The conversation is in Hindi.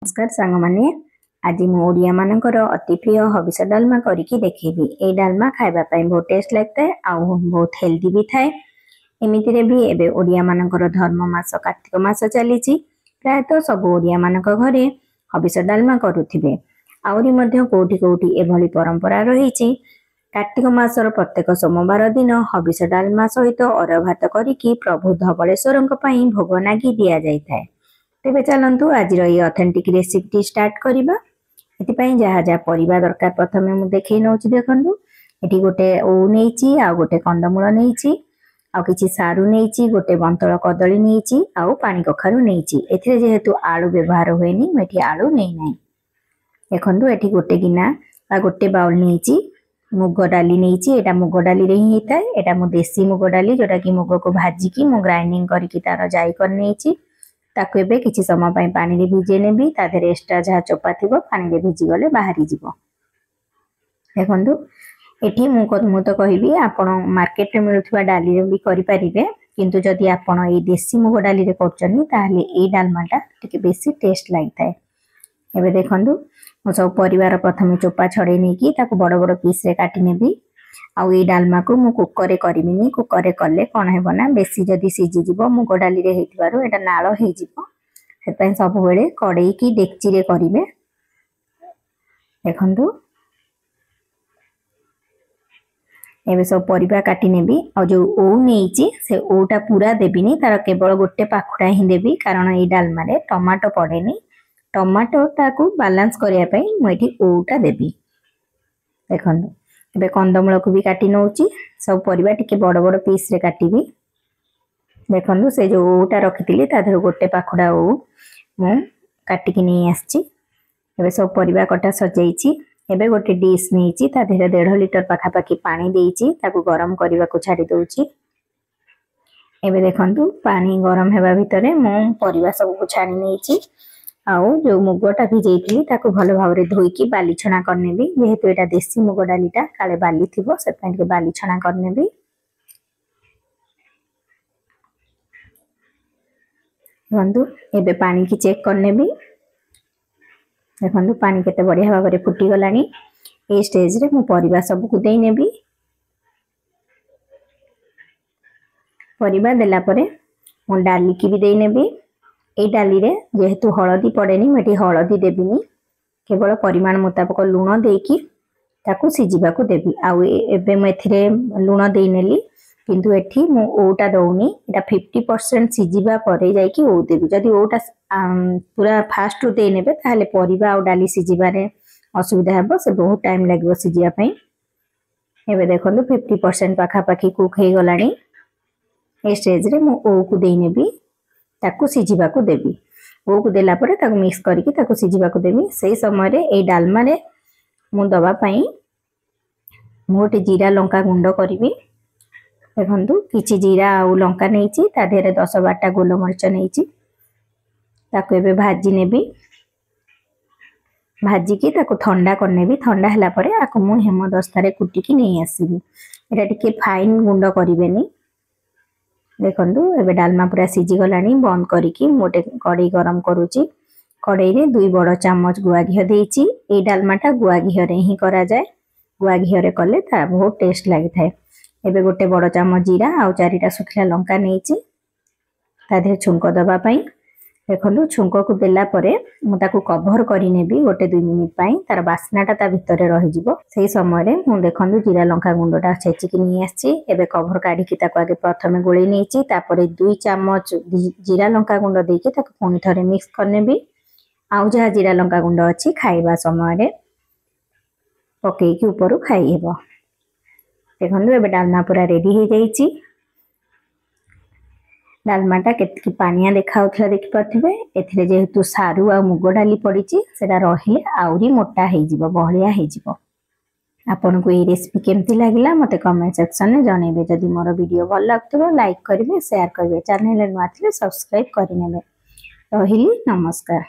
नमस्कार सांग माने आज मो ओडिया मानकर अति प्रिय हबिष डालमा करके देखेबी। ए डालमा खाइबा पई बहुत टेस्ट लगता है आ बहुत हेल्दी भी थाए। एमितिरे भी एबे ओडिया मानकर धर्म मास कार्तिक मास चली प्राय तो सब ओडिया मानक घरे हबिष डालमा करुथिबे। आउरी मध्य कोठी कोठी एभली परंपरा रही। कार्तिक मासर प्रत्येक सोमवार दिन हबिष डालमा सहित अरय भात करिकी प्रभु धवलेश्वर भोग नागी दिया जाए। तेबे चलंतु आज ये ऑथेंटिक रेसिपी स्टार्ट करिबा। एतिपई जहा जहा परिबा दरकार प्रथमे मु देखै नउची। देखंतु एठी गोटे ओ नेइची आ गोटे कंदमूल नेइची आ किछि सारू नेइची, गोटे बंतळ कदली नेइची आ पानी कखारु नेइची। एथिरे जेहेतु आलू व्यवहार होएनी मेठी आलू नै नै। देखंतु एठी गोटे गिना आ गोटे बाउल नेइची मुग डाली नेइची। एटा मुग डाली रे ही हेता। एटा मु देसी मुग डाली जोटा कि मुग को भाजी की मु ग्राइंडिंग करके तार जाई कर नेइची। ताकु एबे किछि समय पई पानी रे भिजे नेबी। ता देरे एक्स्ट्रा जहा चोपा थिबो पानी रे भिजी गले बाहरी जिवो। देखंतु एठी मु तो कहिबी आपण मार्केट रे मिलुथबा डाली रे भी करि परिबे, किंतु जदि आपण ए देसी मुग डाली रे करचनी ताहले ए डालमाटा टिके बेसी टेस्ट लागिथाय। एबे देखंतु मु सब परिवार प्रथमे चोपा छडे नै की ताकु बड़ बड़ पीस रे काटी नेबी। आउ ए डालमा को मु कुकर रे करिमिनी। कुकर रे कले कोन हेबो ना बेसी जदी सिजी जिवो मुग डाली रे हेतिबारो एटा नाळ हे जिवो। से पई सब बेले कड़ाई की डेक्ची रे करिवे। देखंतु एबे सब परिबा काटी नेबी। आ जो ओ नेइची से ओटा पूरा देबिनी, तार केवल गोटे पाखुडा ही देबी कारण ए डालमा रे टमाटो पड़ेनी। टमाटो ताकू बैलेंस करिया पई मु एठी ओटा देबी। देखंतु एबे कंदमूल को भी काटी नउची। सब परिबा टिके बड़ बड़ पीस रे काटीबी। देखंतु से जो ओटा रखितिली ता धर गोटे पाखुडा ओ मु काटी कि नै आछी। एबे सब परिबा कटा सजाइची। एबे गोटे डिश नेइची ता धर 1.5 लिटर पाखा पाखी पानी देइची। ताकू गरम करिवा को छाडी दउची। एबे देखंतु पानी गरम हेबा भितरे मु परिबा सब को छाडी नेइची। आउ जो मुगटा भिजेइथिली ताकू भलो भाबरे धोईकी बाली छणा करनेबी। जेहेतु एटा देसी मुग डालीटा काले बाली थिबो से पई के बाली छणा करनेबी। बंधु एबे पानी की चेक करनेबी। देखंतु पानी केते बढ़िया भाबरे फुटी गलानी। ए स्टेज रे मु परिबा सब को देई नेबी। परिबा देला परे मु डाली की भी देई नेबी। ए डाली रे जेहेतु हळदी पड़ेनी मेटी हळदी देबिनी, केवल परिमाण मुताबिक लूण देकी ताकू सिजिबा को देबी। आउ एबे म एथिरे लूण देई नेली, किंतु एठी मु ओटा दउनी। एटा 50% सिजिबा परे जाई की ओ देबी। जदी ओटा पूरा फास्ट रु देई नेबे ताहले परिबा आ डाली सिजिबा रे असुविधा हेबो, से बहुत टाइम लागबो सिजिया पई। एबे देखंतु 50% पाखा पाखी cook hey Galani. A stage रे मु ओ को देई नेबी, ताकू सिजिबा को देबी। ओ को देला परे ताकू मिक्स करके ताकू सिजिबा को देबी। सेही समय रे ए डालमा रे मु दबा पई मोटे जीरा लंका गुंड करबी। देखंतु किछि जीरा आ लंका नेइची, ता देरे 10-12टा गोलमरिच नेइची। ताकू एबे भाजी नेबी। भाजी की ताकू ठंडा करनेबी। ठंडा हला परे आकु मु हेमदस्ता रे कुटी की नै आसीबी। एटा टिके फाइन गुंड करिवेनी। देखंतु एबे डालमा पूरा सिजी गलानी। बंद करिकी मोटे कड़ाई गरम करूची। कड़ाई रे 2 बड़ चम्मच गुआ घियो देइची। ए डालमाटा गुआ घियो रे ही करा जाए। गुआ घियो रे कले ता बहुत टेस्ट लागि थाए। एबे गोटे बड़ चम्मच जीरा आ 4टा सुखला लंका नेइची। ता दे छुंको दबा पई। देखंतु छुंको को देला परे मु ताकू कवर करि नेबी गोटे 2 मिनिट पई। तार बास्नाटा ता भितरे रहि जिवो। सेही समय रे मु देखंतु जीरा लंका गुंडटा छेची कि नै आछि। एबे कवर काढी कि ताकू आगे प्रथमे गोळी नेइची। तापरे 2 चम्मच जीरा लंका गुंड देकी ताकू पुनी थरे मिक्स करनेबी। आउ जहा जीरा लंका गुंड अछि खाइबा समय रे पकेई कि ऊपरु खाइ हेबो। देखंतु एबे डालमा पूरा रेडी हे जाईची। डालमाटा केतकी पानिया देखाउथला देखि पाथिबे। एथिरे जेहेतु सारू आ मुग डाली पड़ीची सेटा रहिले आउरी मोटा हे जिवो, बहलिया हे जिवो। आपन को ए रेसिपी केमती लागिला मते कमेंट सेक्शन में जणेबे। जदि मोर वीडियो भल लागतबो लाइक करिवे, शेयर करिवे, चैनल रे नवा थिले सब्सक्राइब करि नेबे। रहिली नमस्कार।